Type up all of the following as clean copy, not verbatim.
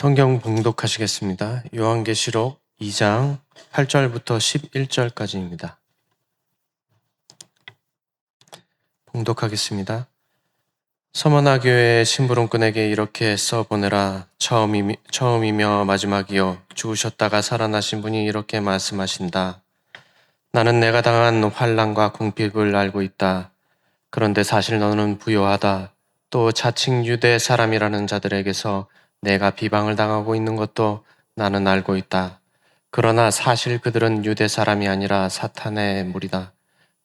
성경 봉독하시겠습니다. 요한계시록 2장 8절부터 11절까지입니다. 봉독하겠습니다. 서머나 교회의 심부름꾼에게 이렇게 써보내라. 처음이며 마지막이요 죽으셨다가 살아나신 분이 이렇게 말씀하신다. 나는 내가 당한 환난과 궁핍을 알고 있다. 그런데 사실 너는 부요하다. 또 자칭 유대 사람이라는 자들에게서 내가 비방을 당하고 있는 것도 나는 알고 있다. 그러나 사실 그들은 유대 사람이 아니라 사탄의 무리다.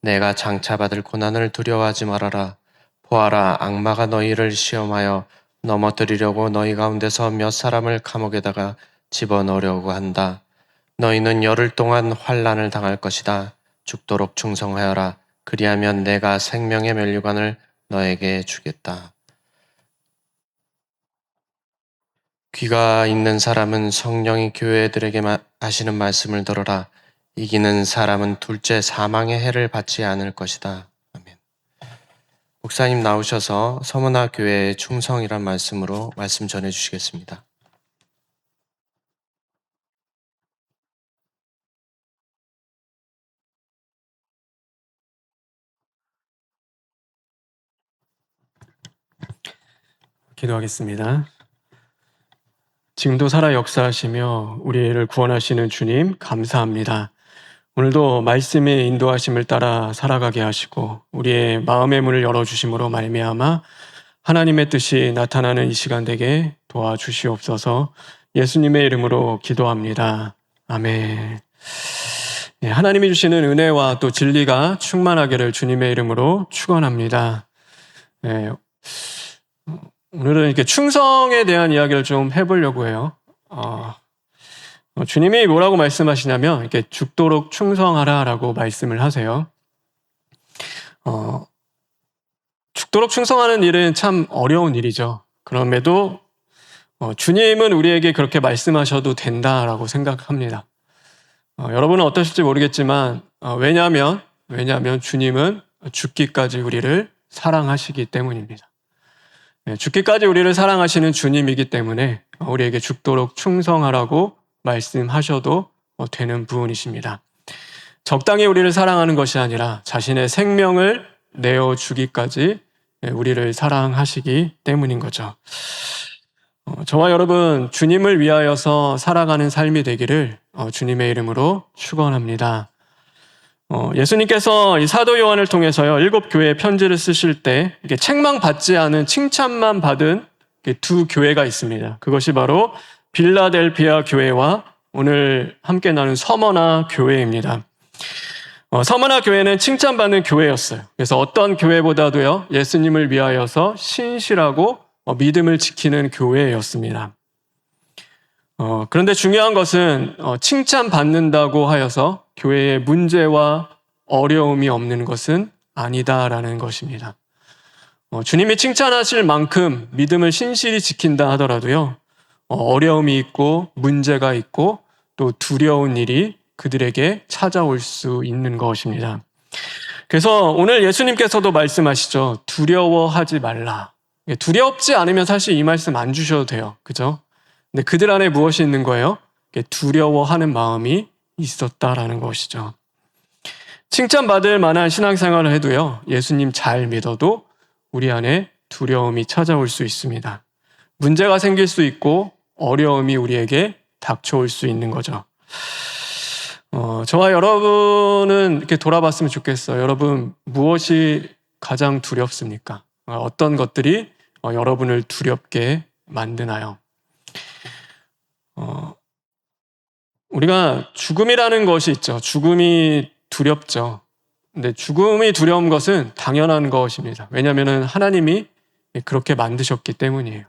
내가 장차 받을 고난을 두려워하지 말아라. 보아라, 악마가 너희를 시험하여 넘어뜨리려고 너희 가운데서 몇 사람을 감옥에다가 집어넣으려고 한다. 너희는 열흘 동안 환난을 당할 것이다. 죽도록 충성하여라. 그리하면 내가 생명의 면류관을 너에게 주겠다. 귀가 있는 사람은 성령이 교회들에게 하시는 말씀을 들어라. 이기는 사람은 둘째 사망의 해를 받지 않을 것이다. 아멘. 목사님 나오셔서 서머나 교회의 충성이란 말씀으로 말씀 전해주시겠습니다. 기도하겠습니다. 지금도 살아 역사하시며 우리를 구원하시는 주님 감사합니다. 오늘도 말씀의 인도하심을 따라 살아가게 하시고 우리의 마음의 문을 열어주심으로 말미암아 하나님의 뜻이 나타나는 이 시간 되게 도와주시옵소서. 예수님의 이름으로 기도합니다. 아멘. 하나님이 주시는 은혜와 또 진리가 충만하기를 주님의 이름으로 축원합니다. 오늘은 이렇게 충성에 대한 이야기를 좀 해보려고 해요. 주님이 뭐라고 말씀하시냐면 이렇게 죽도록 충성하라라고 말씀을 하세요. 죽도록 충성하는 일은 참 어려운 일이죠. 그럼에도 주님은 우리에게 그렇게 말씀하셔도 된다라고 생각합니다. 여러분은 어떠실지 모르겠지만 왜냐하면 주님은 죽기까지 우리를 사랑하시기 때문입니다. 죽기까지 우리를 사랑하시는 주님이기 때문에 우리에게 죽도록 충성하라고 말씀하셔도 되는 부분이십니다. 적당히 우리를 사랑하는 것이 아니라 자신의 생명을 내어주기까지 우리를 사랑하시기 때문인 거죠. 저와 여러분 주님을 위하여서 살아가는 삶이 되기를 주님의 이름으로 축원합니다. 예수님께서 이 사도 요한을 통해서요 7 교회에 편지를 쓰실 때 이게 책망 받지 않은 칭찬만 받은 두 교회가 있습니다. 그것이 바로 빌라델피아 교회와 오늘 함께 나눈 서머나 교회입니다. 서머나 교회는 칭찬받는 교회였어요. 그래서 어떤 교회보다도요 예수님을 위하여서 신실하고 믿음을 지키는 교회였습니다. 그런데 중요한 것은 칭찬받는다고 하여서 교회에 문제와 어려움이 없는 것은 아니다라는 것입니다. 주님이 칭찬하실 만큼 믿음을 신실히 지킨다 하더라도요 어려움이 있고 문제가 있고 또 두려운 일이 그들에게 찾아올 수 있는 것입니다. 그래서 오늘 예수님께서도 말씀하시죠. 두려워하지 말라. 두렵지 않으면 사실 이 말씀 안 주셔도 돼요. 그죠? 근데 그들 안에 무엇이 있는 거예요? 두려워하는 마음이 있었다라는 것이죠. 칭찬받을 만한 신앙생활을 해도요, 예수님 잘 믿어도 우리 안에 두려움이 찾아올 수 있습니다. 문제가 생길 수 있고 어려움이 우리에게 닥쳐올 수 있는 거죠. 저와 여러분은 이렇게 돌아봤으면 좋겠어요. 여러분 무엇이 가장 두렵습니까? 어떤 것들이 여러분을 두렵게 만드나요? 우리가 죽음이라는 것이 있죠. 죽음이 두렵죠. 근데 죽음이 두려운 것은 당연한 것입니다. 왜냐하면 하나님이 그렇게 만드셨기 때문이에요.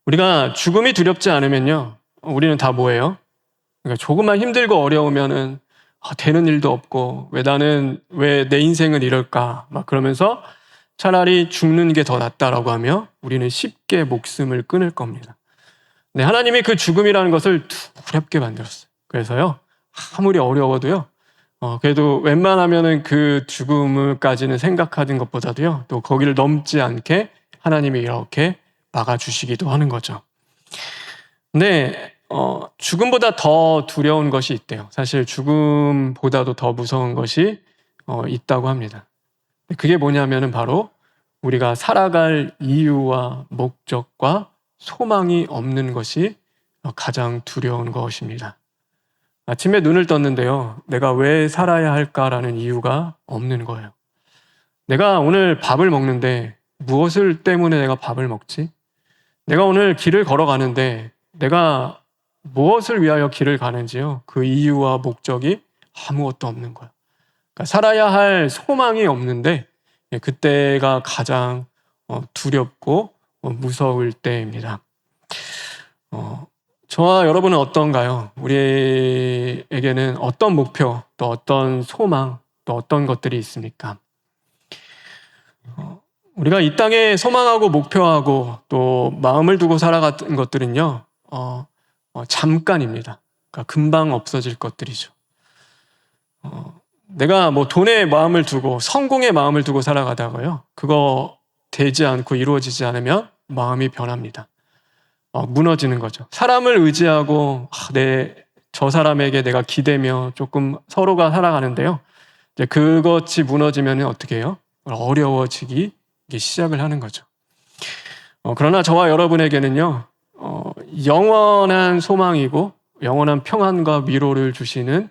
우리가 죽음이 두렵지 않으면요, 우리는 다 뭐예요? 그러니까 조금만 힘들고 어려우면은 되는 일도 없고 왜 내 인생은 이럴까 막 그러면서 차라리 죽는 게 더 낫다라고 하며 우리는 쉽게 목숨을 끊을 겁니다. 네, 하나님이 그 죽음이라는 것을 두렵게 만들었어요. 그래서요, 아무리 어려워도요, 그래도 웬만하면은 그 죽음을까지는 생각하는 것보다도요, 또 거기를 넘지 않게 하나님이 이렇게 막아주시기도 하는 거죠. 근데 죽음보다 더 두려운 것이 있대요. 사실 죽음보다도 더 무서운 것이 있다고 합니다. 그게 뭐냐면은 바로 우리가 살아갈 이유와 목적과 소망이 없는 것이 가장 두려운 것입니다. 아침에 눈을 떴는데요. 내가 왜 살아야 할까라는 이유가 없는 거예요. 내가 오늘 밥을 먹는데 무엇을 때문에 내가 밥을 먹지? 내가 오늘 길을 걸어가는데 내가 무엇을 위하여 길을 가는지요? 그 이유와 목적이 아무것도 없는 거예요. 그러니까 살아야 할 소망이 없는데 그때가 가장 두렵고 무서울 때입니다. 저와 여러분은 어떤가요? 우리에게는 어떤 목표, 또 어떤 소망, 또 어떤 것들이 있습니까? 우리가 이 땅에 소망하고 목표하고 또 마음을 두고 살아가는 것들은요, 잠깐입니다. 그러니까 금방 없어질 것들이죠. 내가 뭐 돈에 마음을 두고 성공에 마음을 두고 살아가다가요, 그거 되지 않고 이루어지지 않으면 마음이 변합니다. 무너지는 거죠. 사람을 의지하고 저 사람에게 내가 기대며 조금 서로가 살아가는데요. 이제 그것이 무너지면 어떻게 해요? 어려워지기 시작을 하는 거죠. 그러나 저와 여러분에게는요, 영원한 소망이고 영원한 평안과 위로를 주시는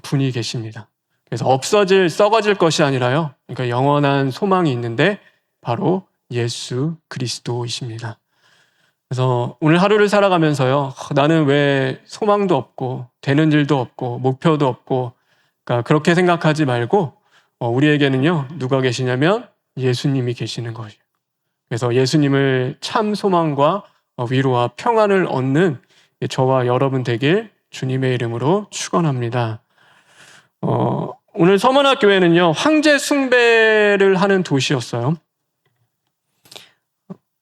분이 계십니다. 그래서 썩어질 것이 아니라요, 그러니까 영원한 소망이 있는데 바로 예수 그리스도이십니다. 그래서 오늘 하루를 살아가면서요, 나는 왜 소망도 없고 되는 일도 없고 목표도 없고, 그러니까 그렇게 생각하지 말고 우리에게는요, 누가 계시냐면 예수님이 계시는 것이에요. 그래서 예수님을 참 소망과 위로와 평안을 얻는 저와 여러분 되길 주님의 이름으로 축원합니다. 오늘 서문학 교회는요, 황제 숭배를 하는 도시였어요.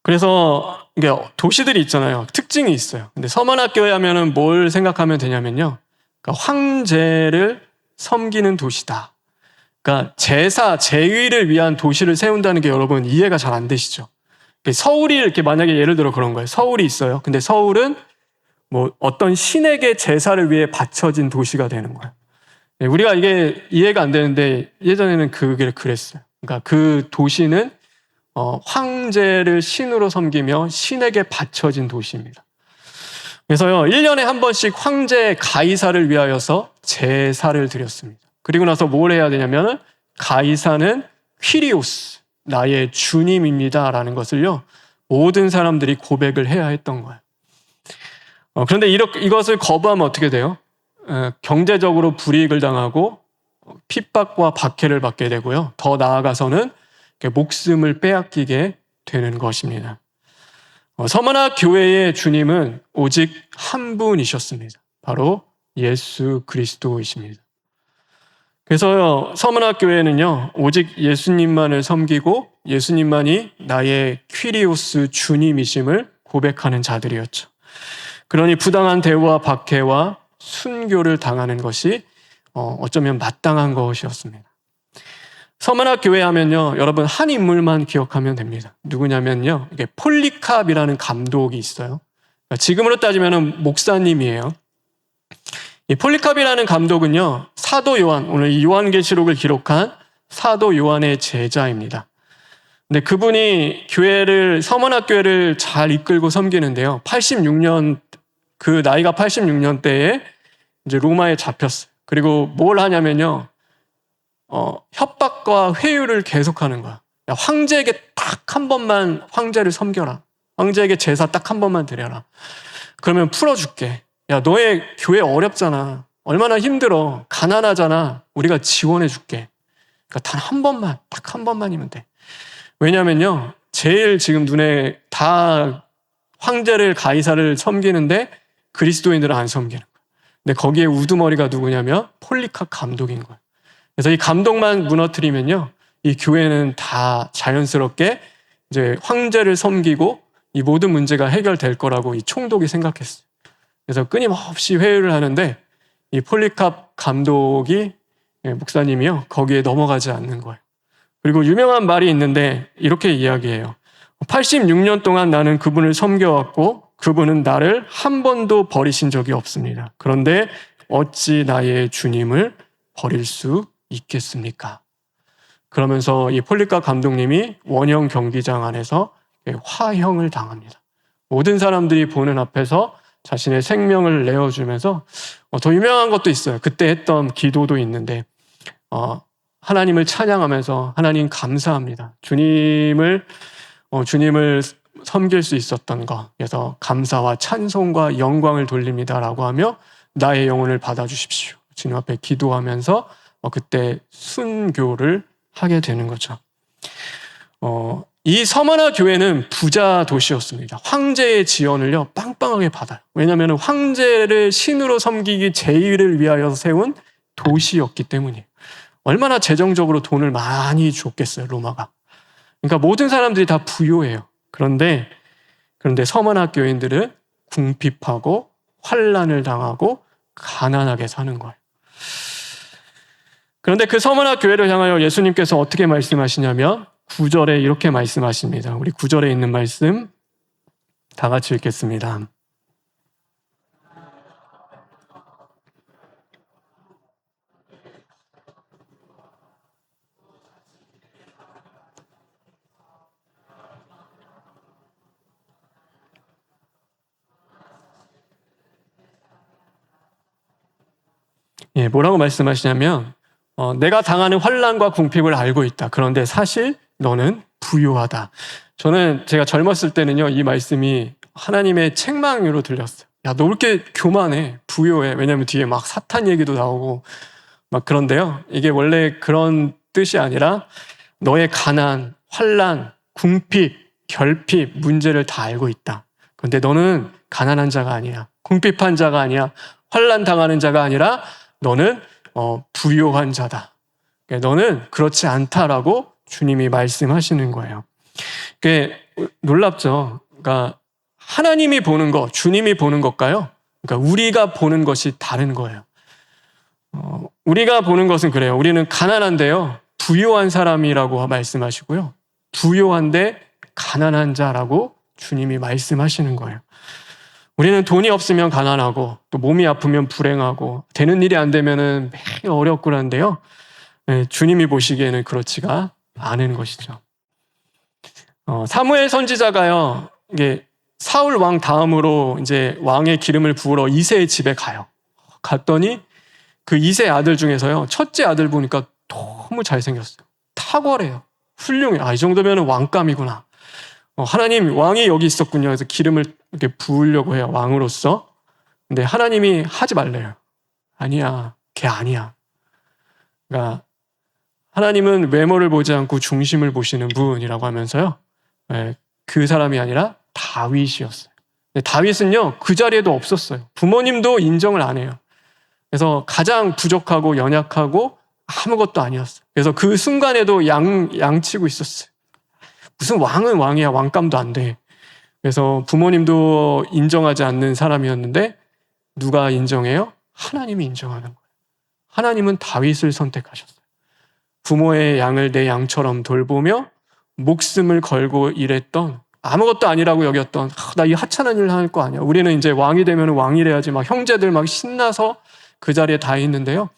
그래서 이게 도시들이 있잖아요. 특징이 있어요. 근데 서문학 교회 하면은 뭘 생각하면 되냐면요, 그러니까 황제를 섬기는 도시다. 그러니까 제의를 위한 도시를 세운다는 게 여러분 이해가 잘 안 되시죠? 서울이 이렇게 만약에 예를 들어 그런 거예요. 서울이 있어요. 근데 서울은 뭐 어떤 신에게 제사를 위해 바쳐진 도시가 되는 거예요. 우리가 이게 이해가 안 되는데 예전에는 그게 그랬어요. 그러니까 그 도시는 황제를 신으로 섬기며 신에게 바쳐진 도시입니다. 그래서요, 1년에 한 번씩 황제 가이사를 위하여서 제사를 드렸습니다. 그리고 나서 뭘 해야 되냐면 가이사는 퀴리오스, 나의 주님입니다 라는 것을요, 모든 사람들이 고백을 해야 했던 거예요. 그런데 이것을 거부하면 어떻게 돼요? 경제적으로 불이익을 당하고 핍박과 박해를 받게 되고요, 더 나아가서는 목숨을 빼앗기게 되는 것입니다. 서문학 교회의 주님은 오직 한 분이셨습니다. 바로 예수 그리스도이십니다. 그래서요, 서문학 교회는요, 오직 예수님만을 섬기고 예수님만이 나의 퀴리오스 주님이심을 고백하는 자들이었죠. 그러니 부당한 대우와 박해와 순교를 당하는 것이 어쩌면 마땅한 것이었습니다. 서문학 교회 하면요, 여러분 한 인물만 기억하면 됩니다. 누구냐면요, 이게 폴리캅이라는 감독이 있어요. 지금으로 따지면 목사님이에요. 이 폴리캅이라는 감독은요, 사도 요한, 오늘 이 요한계시록을 기록한 사도 요한의 제자입니다. 근데 그분이 서문학 교회를 잘 이끌고 섬기는데요, 86년, 그 나이가 86년 때에 이제 로마에 잡혔어요. 그리고 뭘 하냐면요, 협박과 회유를 계속하는 거야. 야, 황제에게 딱 한 번만 황제를 섬겨라. 황제에게 제사 딱 한 번만 드려라. 그러면 풀어줄게. 야, 너의 교회 어렵잖아. 얼마나 힘들어. 가난하잖아. 우리가 지원해줄게. 그러니까 단 한 번만, 딱 한 번만이면 돼. 왜냐면요, 제일 지금 눈에 다 황제를 가이사를 섬기는데 그리스도인들은 안 섬기는 거예요. 근데 거기에 우두머리가 누구냐면 폴리캅 감독인 거예요. 그래서 이 감독만 무너뜨리면요, 이 교회는 다 자연스럽게 이제 황제를 섬기고 이 모든 문제가 해결될 거라고 이 총독이 생각했어요. 그래서 끊임없이 회유를 하는데 이 폴리캅 감독이, 목사님이요, 거기에 넘어가지 않는 거예요. 그리고 유명한 말이 있는데 이렇게 이야기해요. 86년 동안 나는 그분을 섬겨왔고 그분은 나를 한 번도 버리신 적이 없습니다. 그런데 어찌 나의 주님을 버릴 수 있겠습니까? 그러면서 이 폴리카 감독님이 원형 경기장 안에서 화형을 당합니다. 모든 사람들이 보는 앞에서 자신의 생명을 내어주면서 더 유명한 것도 있어요. 그때 했던 기도도 있는데 하나님을 찬양하면서 하나님 감사합니다. 주님을 섬길 수 있었던 것, 그래서 감사와 찬송과 영광을 돌립니다라고 하며 나의 영혼을 받아주십시오. 주님 앞에 기도하면서 그때 순교를 하게 되는 거죠. 이 서머나 교회는 부자 도시였습니다. 황제의 지원을요 빵빵하게 받아요. 왜냐하면 황제를 신으로 섬기기 제의를 위하여 세운 도시였기 때문이에요. 얼마나 재정적으로 돈을 많이 줬겠어요, 로마가. 그러니까 모든 사람들이 다 부유해요. 그런데 서머나 교인들은 궁핍하고 환난을 당하고 가난하게 사는 거예요. 그런데 그 서머나 교회를 향하여 예수님께서 어떻게 말씀하시냐면 9절에 이렇게 말씀하십니다. 우리 9절에 있는 말씀 다 같이 읽겠습니다. 예, 뭐라고 말씀하시냐면 내가 당하는 환난과 궁핍을 알고 있다. 그런데 사실 너는 부유하다. 저는 제가 젊었을 때는요, 이 말씀이 하나님의 책망으로 들렸어요. 야, 너 왜 이렇게 교만해? 부유해. 왜냐면 뒤에 막 사탄 얘기도 나오고 막 그런데요. 이게 원래 그런 뜻이 아니라 너의 가난, 환난, 궁핍, 결핍, 문제를 다 알고 있다. 그런데 너는 가난한 자가 아니야. 궁핍한 자가 아니야. 환난 당하는 자가 아니라 너는 부요한 자다. 너는 그렇지 않다라고 주님이 말씀하시는 거예요. 그게 놀랍죠. 그러니까 하나님이 보는 것, 주님이 보는 것과요. 그러니까 우리가 보는 것이 다른 거예요. 우리가 보는 것은 그래요. 우리는 가난한데요, 부요한 사람이라고 말씀하시고요. 부요한데 가난한 자라고 주님이 말씀하시는 거예요. 우리는 돈이 없으면 가난하고 또 몸이 아프면 불행하고 되는 일이 안 되면은 매일 어렵고 그런데요. 주님이 보시기에는 그렇지가 않은 것이죠. 사무엘 선지자가요, 이게 사울 왕 다음으로 이제 왕의 기름을 부으러 이새의 집에 가요. 갔더니 그 이새 아들 중에서요, 첫째 아들 보니까 너무 잘생겼어요. 탁월해요. 훌륭해요. 이 정도면 왕감이구나. 하나님, 왕이 여기 있었군요. 그래서 기름을 이렇게 부으려고 해요, 왕으로서. 근데 하나님이 하지 말래요. 아니야, 걔 아니야. 그러니까 하나님은 외모를 보지 않고 중심을 보시는 분이라고 하면서요, 그 사람이 아니라 다윗이었어요. 근데 다윗은요, 그 자리에도 없었어요. 부모님도 인정을 안 해요. 그래서 가장 부족하고 연약하고 아무것도 아니었어요. 그래서 그 순간에도 양치고 있었어요. 무슨 왕은 왕이야, 왕감도 안 돼. 그래서 부모님도 인정하지 않는 사람이었는데 누가 인정해요? 하나님이 인정하는 거예요. 하나님은 다윗을 선택하셨어요. 부모의 양을 내 양처럼 돌보며 목숨을 걸고 일했던, 아무것도 아니라고 여겼던, 나 이 하찮은 일 할 거 아니야. 우리는 이제 왕이 되면 왕이래야지 막 형제들 막 신나서 그 자리에 다 있는데요.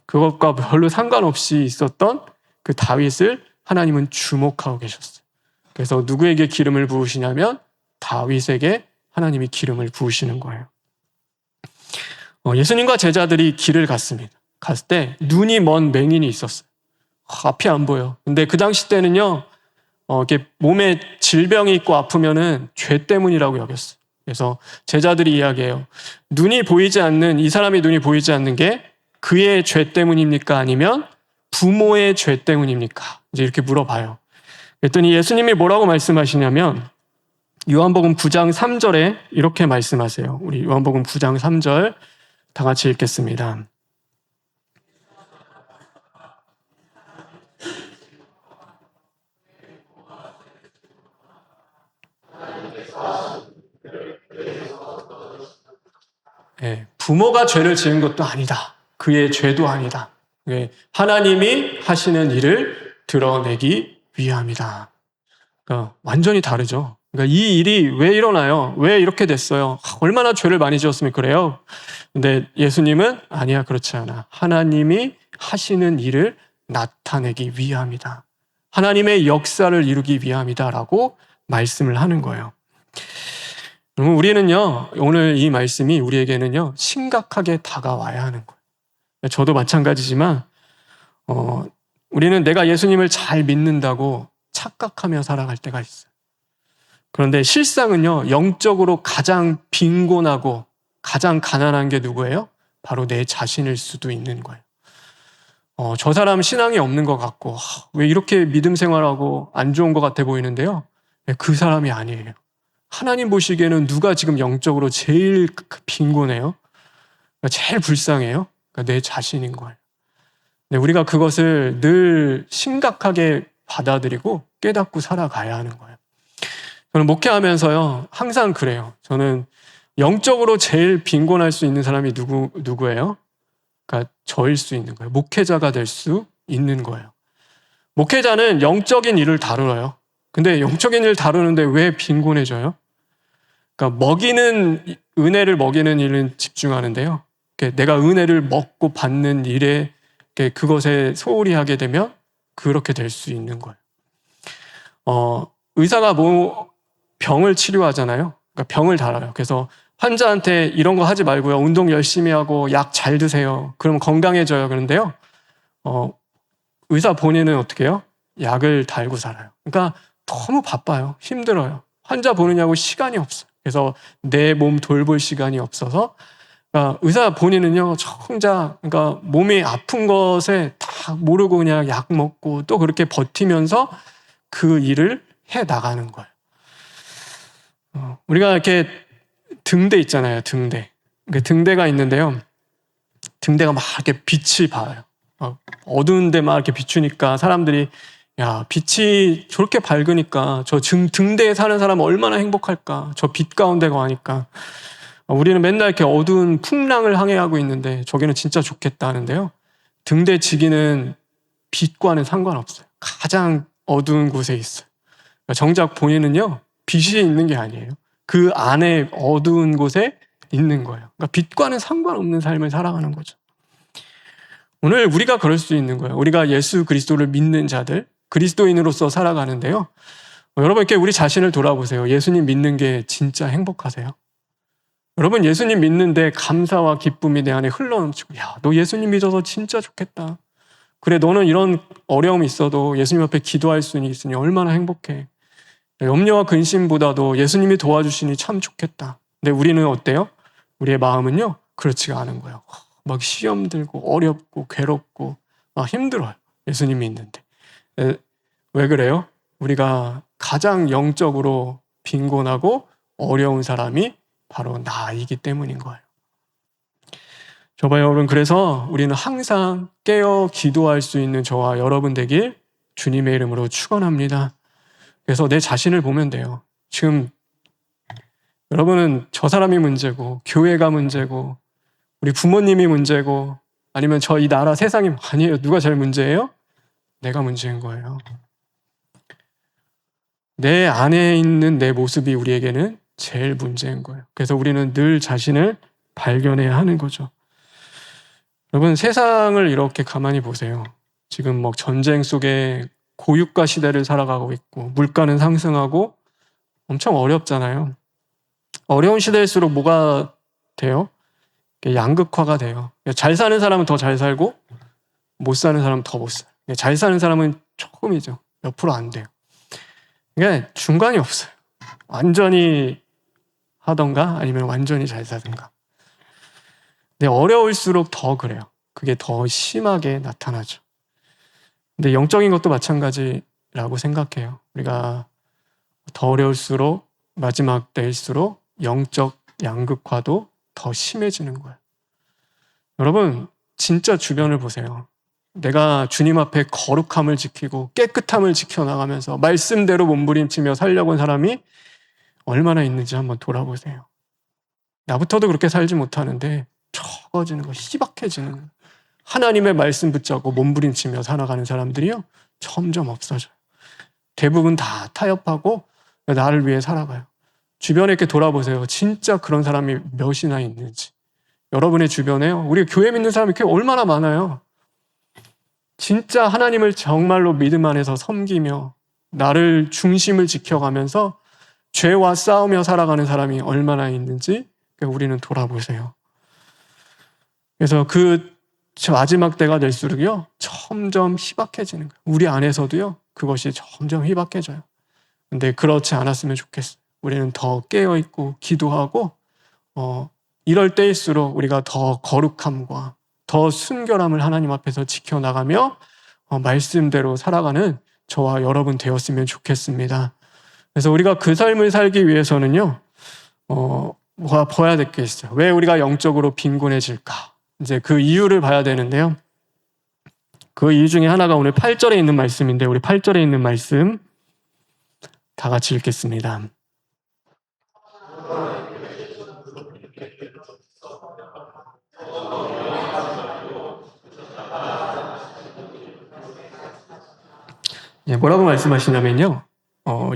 그것과 별로 상관없이 있었던 그 다윗을 하나님은 주목하고 계셨어요. 그래서 누구에게 기름을 부으시냐면 다윗에게 하나님이 기름을 부으시는 거예요. 예수님과 제자들이 길을 갔습니다. 갔을 때 눈이 먼 맹인이 있었어요. 앞이 안 보여. 근데 그 당시 때는요, 이렇게 몸에 질병이 있고 아프면은 죄 때문이라고 여겼어요. 그래서 제자들이 이야기해요. 이 사람이 눈이 보이지 않는 게 그의 죄 때문입니까? 아니면 부모의 죄 때문입니까? 이제 이렇게 물어봐요. 그랬더니 예수님이 뭐라고 말씀하시냐면 요한복음 9장 3절에 이렇게 말씀하세요. 우리 요한복음 9장 3절 다 같이 읽겠습니다. 부모가 죄를 지은 것도 아니다. 그의 죄도 아니다. 하나님이 하시는 일을 드러내기 위함이다. 그러니까 완전히 다르죠. 그러니까 이 일이 왜 일어나요? 왜 이렇게 됐어요? 얼마나 죄를 많이 지었으면 그래요? 근데 예수님은 아니야, 그렇지 않아. 하나님이 하시는 일을 나타내기 위함이다. 하나님의 역사를 이루기 위함이다라고 말씀을 하는 거예요. 그러면 우리는요, 오늘 이 말씀이 우리에게는요, 심각하게 다가와야 하는 거예요. 저도 마찬가지지만, 우리는 내가 예수님을 잘 믿는다고 착각하며 살아갈 때가 있어요. 그런데 실상은요, 영적으로 가장 빈곤하고 가장 가난한 게 누구예요? 바로 내 자신일 수도 있는 거예요. 저 사람 신앙이 없는 것 같고, 왜 이렇게 믿음 생활하고 안 좋은 것 같아 보이는데요? 그 사람이 아니에요. 하나님 보시기에는 누가 지금 영적으로 제일 빈곤해요? 제일 불쌍해요? 내 자신인 거예요. 우리가 그것을 늘 심각하게 받아들이고 깨닫고 살아가야 하는 거예요. 저는 목회하면서요, 항상 그래요. 저는 영적으로 제일 빈곤할 수 있는 사람이 누구예요? 그러니까 저일 수 있는 거예요. 목회자가 될 수 있는 거예요. 목회자는 영적인 일을 다뤄요. 근데 영적인 일을 다루는데 왜 빈곤해져요? 그러니까 은혜를 먹이는 일은 집중하는데요. 내가 은혜를 먹고 받는 일에 그것에 소홀히 하게 되면 그렇게 될 수 있는 거예요. 의사가 병을 치료하잖아요. 그러니까 병을 달아요. 그래서 환자한테 이런 거 하지 말고요. 운동 열심히 하고 약 잘 드세요. 그럼 건강해져요. 그런데요. 의사 본인은 어떻게 해요? 약을 달고 살아요. 그러니까 너무 바빠요. 힘들어요. 환자 보느냐고 시간이 없어요. 그래서 내 몸 돌볼 시간이 없어서 그러니까 의사 본인은요, 혼자 그러니까 몸이 아픈 것에 다 모르고 그냥 약 먹고 또 그렇게 버티면서 그 일을 해 나가는 거예요. 우리가 이렇게 등대 있잖아요, 등대. 등대가 있는데요. 등대가 막 이렇게 빛이 봐요. 어두운 데 막 이렇게 비추니까 사람들이 야, 빛이 저렇게 밝으니까 저 등대에 사는 사람은 얼마나 행복할까. 저 빛 가운데 가니까. 우리는 맨날 이렇게 어두운 풍랑을 항해하고 있는데 저기는 진짜 좋겠다 하는데요. 등대 지기는 빛과는 상관없어요. 가장 어두운 곳에 있어요. 그러니까 정작 본인은요, 빛이 있는 게 아니에요. 그 안에 어두운 곳에 있는 거예요. 그러니까 빛과는 상관없는 삶을 살아가는 거죠. 오늘 우리가 그럴 수 있는 거예요. 우리가 예수 그리스도를 믿는 자들, 그리스도인으로서 살아가는데요. 여러분 이렇게 우리 자신을 돌아보세요. 예수님 믿는 게 진짜 행복하세요? 여러분 예수님 믿는데 감사와 기쁨이 내 안에 흘러넘치고 야, 너 예수님 믿어서 진짜 좋겠다. 그래, 너는 이런 어려움이 있어도 예수님 앞에 기도할 수 있으니 얼마나 행복해. 염려와 근심보다도 예수님이 도와주시니 참 좋겠다. 근데 우리는 어때요? 우리의 마음은요, 그렇지가 않은 거예요. 막 시험 들고 어렵고 괴롭고 막 힘들어요. 예수님이 있는데. 왜 그래요? 우리가 가장 영적으로 빈곤하고 어려운 사람이 바로 나이기 때문인 거예요. 저봐요, 여러분. 그래서 우리는 항상 깨어 기도할 수 있는 저와 여러분 되길 주님의 이름으로 축원합니다. 그래서 내 자신을 보면 돼요. 지금 여러분은 저 사람이 문제고 교회가 문제고 우리 부모님이 문제고 아니면 저 이 나라 세상이 아니에요. 누가 제일 문제예요? 내가 문제인 거예요. 내 안에 있는 내 모습이 우리에게는 제일 문제인 거예요. 그래서 우리는 늘 자신을 발견해야 하는 거죠. 여러분 세상을 이렇게 가만히 보세요. 지금 뭐 전쟁 속에 고유가 시대를 살아가고 있고 물가는 상승하고 엄청 어렵잖아요. 어려운 시대일수록 뭐가 돼요? 양극화가 돼요. 잘 사는 사람은 더 잘 살고 못 사는 사람은 더 못 살아요. 잘 사는 사람은 조금이죠. 몇 프로 안 돼요. 그러니까 중간이 없어요. 완전히 하던가 아니면 완전히 잘 사든가. 근데 어려울수록 더 그래요. 그게 더 심하게 나타나죠. 근데 영적인 것도 마찬가지라고 생각해요. 우리가 더 어려울수록 마지막 때일수록 영적 양극화도 더 심해지는 거예요. 여러분 진짜 주변을 보세요. 내가 주님 앞에 거룩함을 지키고 깨끗함을 지켜나가면서 말씀대로 몸부림치며 살려고 한 사람이 얼마나 있는지 한번 돌아보세요. 나부터도 그렇게 살지 못하는데 적어지는 거, 희박해지는 거. 하나님의 말씀 붙잡고 몸부림치며 살아가는 사람들이요 점점 없어져요. 대부분 다 타협하고 나를 위해 살아가요. 주변에 이렇게 돌아보세요. 진짜 그런 사람이 몇이나 있는지. 여러분의 주변에요. 우리 교회 믿는 사람이 이렇게 얼마나 많아요. 진짜 하나님을 정말로 믿음 안에서 섬기며 나를 중심을 지켜가면서 죄와 싸우며 살아가는 사람이 얼마나 있는지 우리는 돌아보세요. 그래서 그 마지막 때가 될수록요, 점점 희박해지는 거예요. 우리 안에서도요, 그것이 점점 희박해져요. 근데 그렇지 않았으면 좋겠어요. 우리는 더 깨어있고 기도하고 이럴 때일수록 우리가 더 거룩함과 더 순결함을 하나님 앞에서 지켜나가며 말씀대로 살아가는 저와 여러분 되었으면 좋겠습니다. 그래서 우리가 그 삶을 살기 위해서는요, 뭐가 봐야 될 게 있어요. 왜 우리가 영적으로 빈곤해질까? 이제 그 이유를 봐야 되는데요. 그 이유 중에 하나가 오늘 8절에 있는 말씀인데, 우리 8절에 있는 말씀 다 같이 읽겠습니다. 뭐라고 말씀하시냐면요.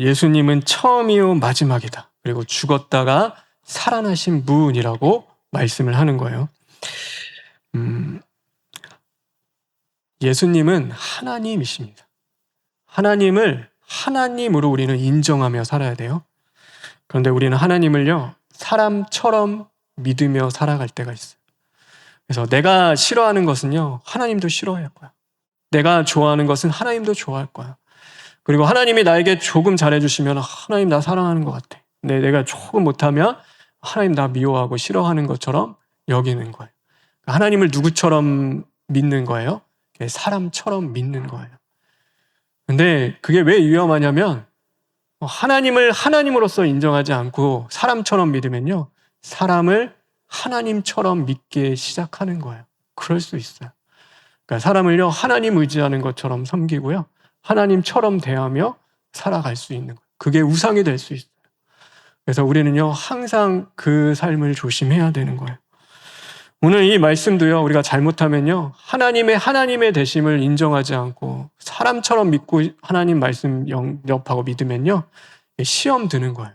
예수님은 처음이요 마지막이다. 그리고 죽었다가 살아나신 분이라고 말씀을 하는 거예요. 예수님은 하나님이십니다. 하나님을 하나님으로 우리는 인정하며 살아야 돼요. 그런데 우리는 하나님을요, 사람처럼 믿으며 살아갈 때가 있어요. 그래서 내가 싫어하는 것은요, 하나님도 싫어할 거야. 내가 좋아하는 것은 하나님도 좋아할 거야. 그리고 하나님이 나에게 조금 잘해주시면 하나님 나 사랑하는 것 같아. 근데 내가 조금 못하면 하나님 나 미워하고 싫어하는 것처럼 여기는 거예요. 하나님을 누구처럼 믿는 거예요? 사람처럼 믿는 거예요. 근데 그게 왜 위험하냐면 하나님을 하나님으로서 인정하지 않고 사람처럼 믿으면요, 사람을 하나님처럼 믿게 시작하는 거예요. 그럴 수 있어요. 그러니까 사람을요, 하나님 의지하는 것처럼 섬기고요, 하나님처럼 대하며 살아갈 수 있는 거예요. 그게 우상이 될 수 있어요. 그래서 우리는요, 항상 그 삶을 조심해야 되는 거예요. 오늘 이 말씀도요, 우리가 잘못하면요, 하나님의 되심을 인정하지 않고 사람처럼 믿고 하나님 말씀 영접하고 믿으면요, 시험 드는 거예요.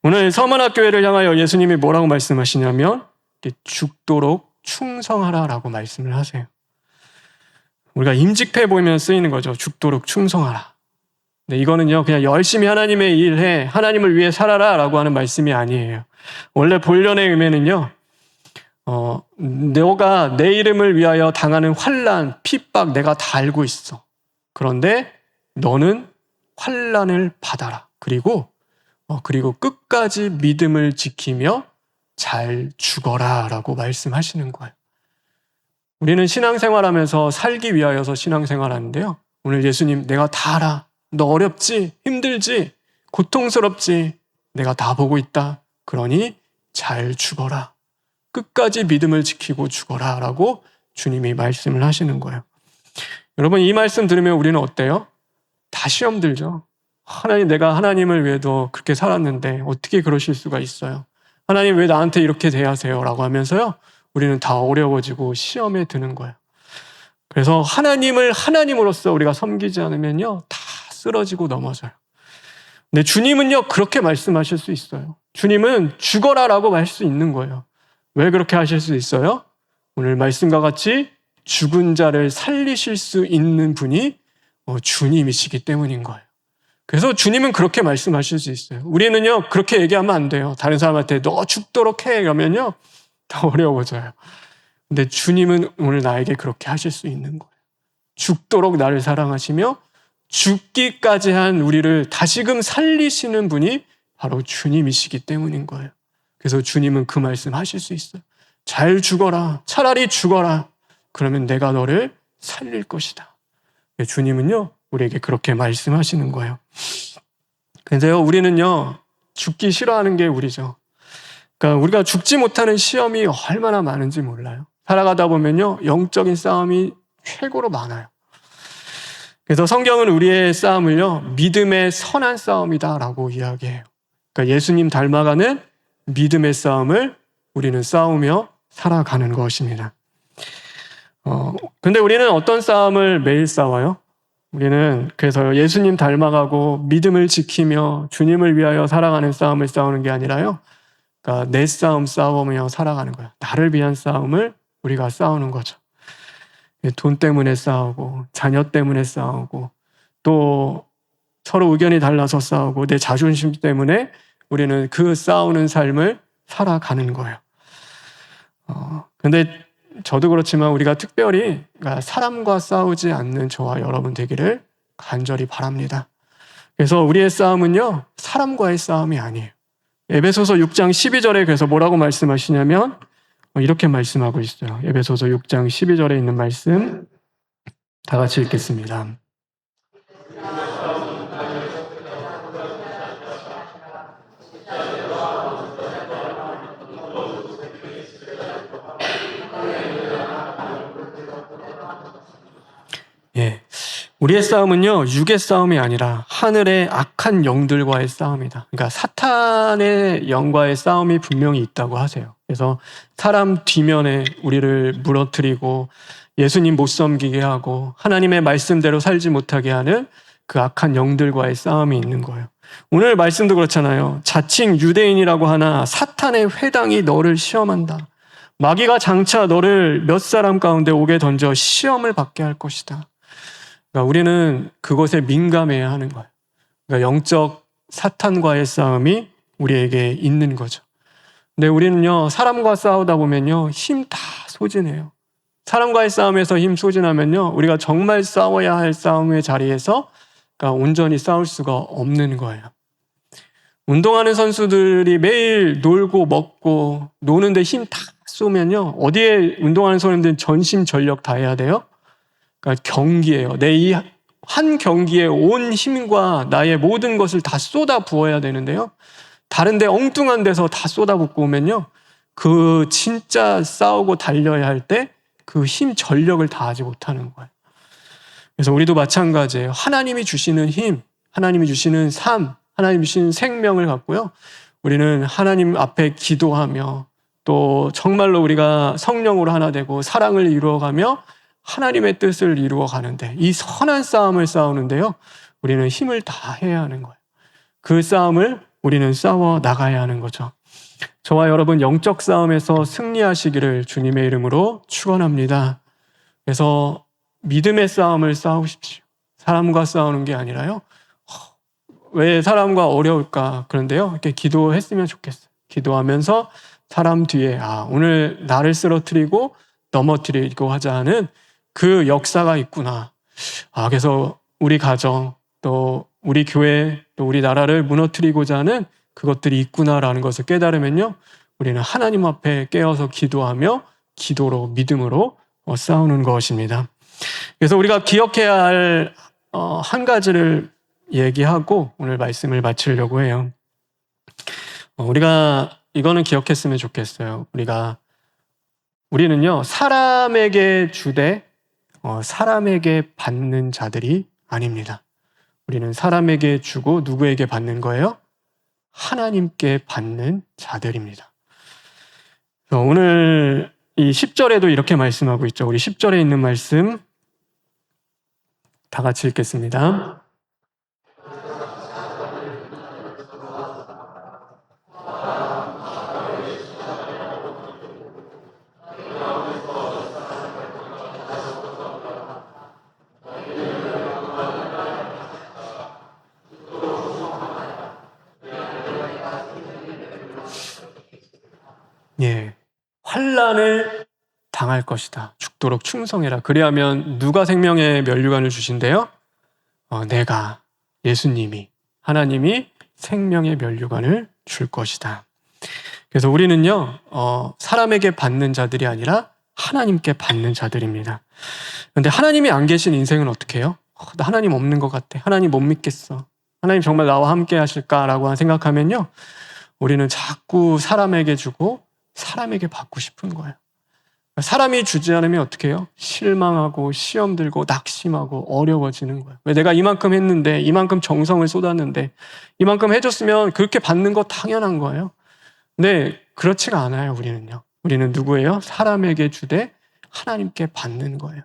오늘 서문학교회를 향하여 예수님이 뭐라고 말씀하시냐면 죽도록 충성하라라고 말씀을 하세요. 우리가 임직패 보면 쓰이는 거죠. 죽도록 충성하라. 근데 이거는요, 그냥 열심히 하나님의 일해, 하나님을 위해 살아라라고 하는 말씀이 아니에요. 원래 본련의 의미는요, 너가 내 이름을 위하여 당하는 환난, 핍박 내가 다 알고 있어. 그런데 너는 환난을 받아라. 그리고 끝까지 믿음을 지키며 잘 죽어라라고 말씀하시는 거예요. 우리는 신앙생활하면서 살기 위하여서 신앙생활하는데요. 오늘 예수님, 내가 다 알아. 너 어렵지? 힘들지? 고통스럽지? 내가 다 보고 있다. 그러니 잘 죽어라. 끝까지 믿음을 지키고 죽어라 라고 주님이 말씀을 하시는 거예요. 여러분, 이 말씀 들으면 우리는 어때요? 다 시험 들죠. 하나님, 내가 하나님을 위해도 그렇게 살았는데 어떻게 그러실 수가 있어요? 하나님, 왜 나한테 이렇게 대하세요? 라고 하면서요, 우리는 다 어려워지고 시험에 드는 거예요. 그래서 하나님을 하나님으로서 우리가 섬기지 않으면요, 다 쓰러지고 넘어져요. 근데 주님은요, 그렇게 말씀하실 수 있어요. 주님은 죽어라라고 할 수 있는 거예요. 왜 그렇게 하실 수 있어요? 오늘 말씀과 같이 죽은 자를 살리실 수 있는 분이 주님이시기 때문인 거예요. 그래서 주님은 그렇게 말씀하실 수 있어요. 우리는요, 그렇게 얘기하면 안 돼요. 다른 사람한테 너 죽도록 해 이러면요, 더 어려워져요. 근데 주님은 오늘 나에게 그렇게 하실 수 있는 거예요. 죽도록 나를 사랑하시며 죽기까지 한 우리를 다시금 살리시는 분이 바로 주님이시기 때문인 거예요. 그래서 주님은 그 말씀 하실 수 있어요. 잘 죽어라. 차라리 죽어라. 그러면 내가 너를 살릴 것이다. 주님은요, 우리에게 그렇게 말씀하시는 거예요. 근데요, 우리는요, 죽기 싫어하는 게 우리죠. 그러니까 우리가 죽지 못하는 시험이 얼마나 많은지 몰라요. 살아가다 보면요, 영적인 싸움이 최고로 많아요. 그래서 성경은 우리의 싸움을요, 믿음의 선한 싸움이다라고 이야기해요. 그러니까 예수님 닮아가는 믿음의 싸움을 우리는 싸우며 살아가는 것입니다. 근데 우리는 어떤 싸움을 매일 싸워요? 우리는 그래서 예수님 닮아가고 믿음을 지키며 주님을 위하여 살아가는 싸움을 싸우는 게 아니라요. 그러니까 내 싸움 싸우며 살아가는 거예요. 나를 위한 싸움을 우리가 싸우는 거죠. 돈 때문에 싸우고 자녀 때문에 싸우고 또 서로 의견이 달라서 싸우고 내 자존심 때문에 우리는 그 싸우는 삶을 살아가는 거예요. 근데 저도 그렇지만 우리가 특별히 그러니까 사람과 싸우지 않는 저와 여러분 되기를 간절히 바랍니다. 그래서 우리의 싸움은요, 사람과의 싸움이 아니에요. 에베소서 6장 12절에 그래서 뭐라고 말씀하시냐면 이렇게 말씀하고 있어요. 에베소서 6장 12절에 있는 말씀 다 같이 읽겠습니다. 예, 우리의 싸움은요, 육의 싸움이 아니라 하늘의 악한 영들과의 싸움이다. 그러니까 사탄의 영과의 싸움이 분명히 있다고 하세요. 그래서 사람 뒤면에 우리를 무너뜨리고 예수님 못 섬기게 하고 하나님의 말씀대로 살지 못하게 하는 그 악한 영들과의 싸움이 있는 거예요. 오늘 말씀도 그렇잖아요. 자칭 유대인이라고 하나 사탄의 회당이 너를 시험한다. 마귀가 장차 너를 몇 사람 가운데 오게 던져 시험을 받게 할 것이다. 그러니까 우리는 그것에 민감해야 하는 거예요. 그러니까 영적 사탄과의 싸움이 우리에게 있는 거죠. 근데 우리는요, 사람과 싸우다 보면요, 힘 다 소진해요. 사람과의 싸움에서 힘 소진하면요, 우리가 정말 싸워야 할 싸움의 자리에서 그러니까 온전히 싸울 수가 없는 거예요. 운동하는 선수들이 매일 놀고 먹고 노는데 힘 다 쏘면요, 어디에 운동하는 사람들은 전심 전력 다 해야 돼요? 그러니까 경기예요. 내 이 한 경기에 온 힘과 나의 모든 것을 다 쏟아 부어야 되는데요. 다른데 엉뚱한 데서 다 쏟아붓고 오면요, 그 진짜 싸우고 달려야 할 때 그 힘 전력을 다하지 못하는 거예요. 그래서 우리도 마찬가지예요. 하나님이 주시는 힘, 하나님이 주시는 삶, 하나님이 주시는 생명을 갖고요, 우리는 하나님 앞에 기도하며 또 정말로 우리가 성령으로 하나 되고 사랑을 이루어가며 하나님의 뜻을 이루어 가는데 이 선한 싸움을 싸우는데요, 우리는 힘을 다해야 하는 거예요. 그 싸움을 우리는 싸워 나가야 하는 거죠. 저와 여러분 영적 싸움에서 승리하시기를 주님의 이름으로 축원합니다. 그래서 믿음의 싸움을 싸우십시오. 사람과 싸우는 게 아니라요. 왜 사람과 어려울까? 그런데요, 이렇게 기도했으면 좋겠어요. 기도하면서 사람 뒤에 오늘 나를 쓰러뜨리고 넘어뜨리고 하자 하는 그 역사가 있구나. 그래서 우리 가정, 또 우리 교회, 또 우리 나라를 무너뜨리고자 하는 그것들이 있구나라는 것을 깨달으면요, 우리는 하나님 앞에 깨어서 기도하며 기도로 믿음으로 싸우는 것입니다. 그래서 우리가 기억해야 할 한 가지를 얘기하고 오늘 말씀을 마치려고 해요. 우리가 이거는 기억했으면 좋겠어요. 우리는요, 사람에게 주되 사람에게 받는 자들이 아닙니다. 우리는 사람에게 주고 누구에게 받는 거예요? 하나님께 받는 자들입니다. 오늘 이 10절에도 이렇게 말씀하고 있죠. 우리 10절에 있는 말씀 다 같이 읽겠습니다. 예, 환난을 당할 것이다. 죽도록 충성해라. 그리하면 누가 생명의 면류관을 주신대요? 내가, 예수님이, 하나님이 생명의 면류관을 줄 것이다. 그래서 우리는요, 사람에게 받는 자들이 아니라 하나님께 받는 자들입니다. 그런데 하나님이 안 계신 인생은 어떻게 해요? 나 하나님 없는 것 같아. 하나님 못 믿겠어. 하나님 정말 나와 함께 하실까라고 생각하면요, 우리는 자꾸 사람에게 주고 사람에게 받고 싶은 거예요. 사람이 주지 않으면 어떻게 해요? 실망하고 시험 들고 낙심하고 어려워지는 거예요. 왜 내가 이만큼 했는데, 이만큼 정성을 쏟았는데, 이만큼 해줬으면 그렇게 받는 거 당연한 거예요. 근데 그렇지가 않아요. 우리는요. 우리는 누구예요? 사람에게 주되 하나님께 받는 거예요.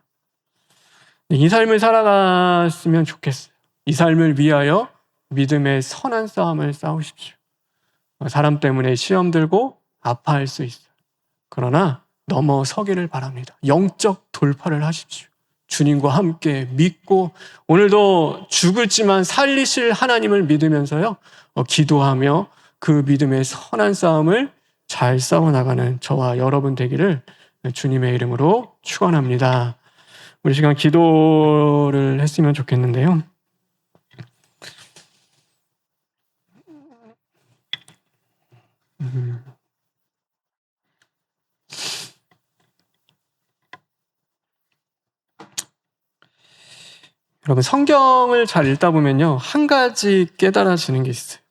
이 삶을 살아갔으면 좋겠어요. 이 삶을 위하여 믿음의 선한 싸움을 싸우십시오. 사람 때문에 시험 들고 아파할 수 있어요. 그러나 넘어서기를 바랍니다. 영적 돌파를 하십시오. 주님과 함께 믿고 오늘도 죽을지만 살리실 하나님을 믿으면서요, 기도하며 그 믿음의 선한 싸움을 잘 싸워나가는 저와 여러분 되기를 주님의 이름으로 축원합니다. 우리 시간 기도를 했으면 좋겠는데요. 여러분, 성경을 잘 읽다 보면요, 한 가지 깨달아지는 게 있어요.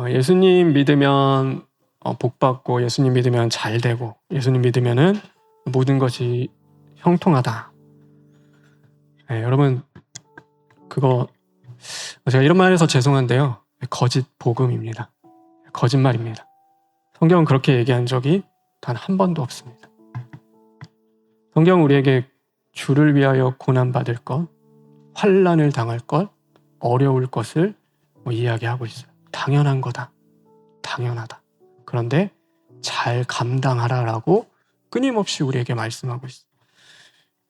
예수님 믿으면 복 받고, 예수님 믿으면 잘 되고, 예수님 믿으면은 모든 것이 형통하다. 네, 여러분, 그거 제가 이런 말 해서 죄송한데요, 거짓 복음입니다. 거짓말입니다. 성경은 그렇게 얘기한 적이 단 한 번도 없습니다. 성경은 우리에게 주를 위하여 고난받을 것, 환난을 당할 것, 어려울 것을 이야기하고 있어요. 당연한 거다. 당연하다. 그런데 잘 감당하라라고 끊임없이 우리에게 말씀하고 있어요.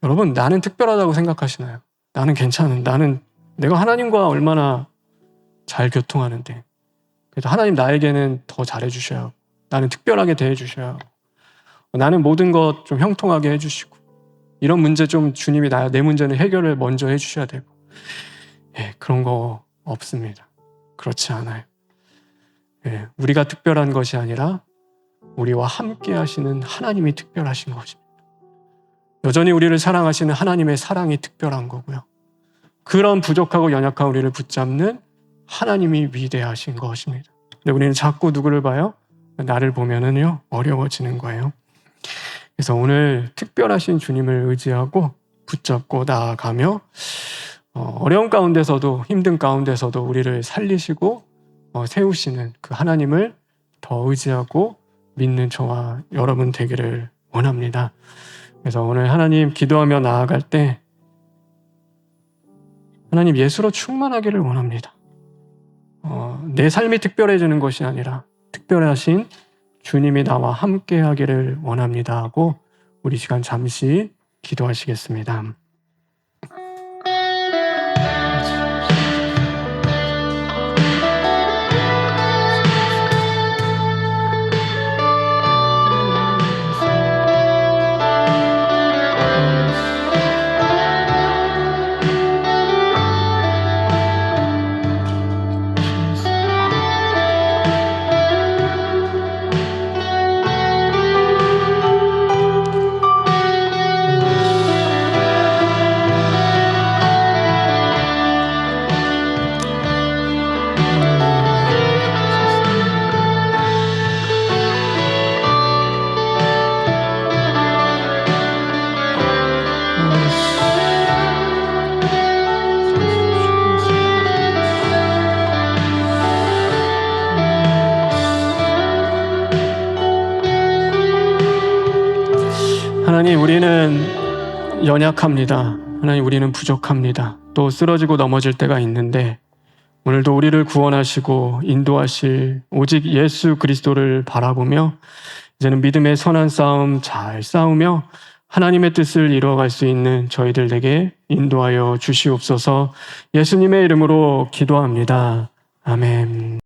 여러분, 나는 특별하다고 생각하시나요? 나는 괜찮은, 내가 하나님과 얼마나 잘 교통하는데, 그래서 하나님 나에게는 더 잘해주셔야, 나는 특별하게 대해주셔야, 나는 모든 것 좀 형통하게 해주시고, 이런 문제 좀 주님이 내 문제는 해결을 먼저 해주셔야 되고, 그런 거 없습니다. 그렇지 않아요. 우리가 특별한 것이 아니라 우리와 함께 하시는 하나님이 특별하신 것입니다. 여전히 우리를 사랑하시는 하나님의 사랑이 특별한 거고요. 그런 부족하고 연약한 우리를 붙잡는 하나님이 위대하신 것입니다. 근데 우리는 자꾸 누구를 봐요? 나를 보면은요, 어려워지는 거예요. 그래서 오늘 특별하신 주님을 의지하고 붙잡고 나아가며 어려운 가운데서도, 힘든 가운데서도 우리를 살리시고 세우시는 그 하나님을 더 의지하고 믿는 저와 여러분 되기를 원합니다. 그래서 오늘 하나님 기도하며 나아갈 때 하나님 예수로 충만하기를 원합니다. 내 삶이 특별해지는 것이 아니라 특별하신 주님이 나와 함께 하기를 원합니다 하고 우리 시간 잠시 기도하시겠습니다. 하나님, 우리는 연약합니다. 하나님, 우리는 부족합니다. 또 쓰러지고 넘어질 때가 있는데 오늘도 우리를 구원하시고 인도하실 오직 예수 그리스도를 바라보며 이제는 믿음의 선한 싸움 잘 싸우며 하나님의 뜻을 이루어갈 수 있는 저희들에게 인도하여 주시옵소서. 예수님의 이름으로 기도합니다. 아멘.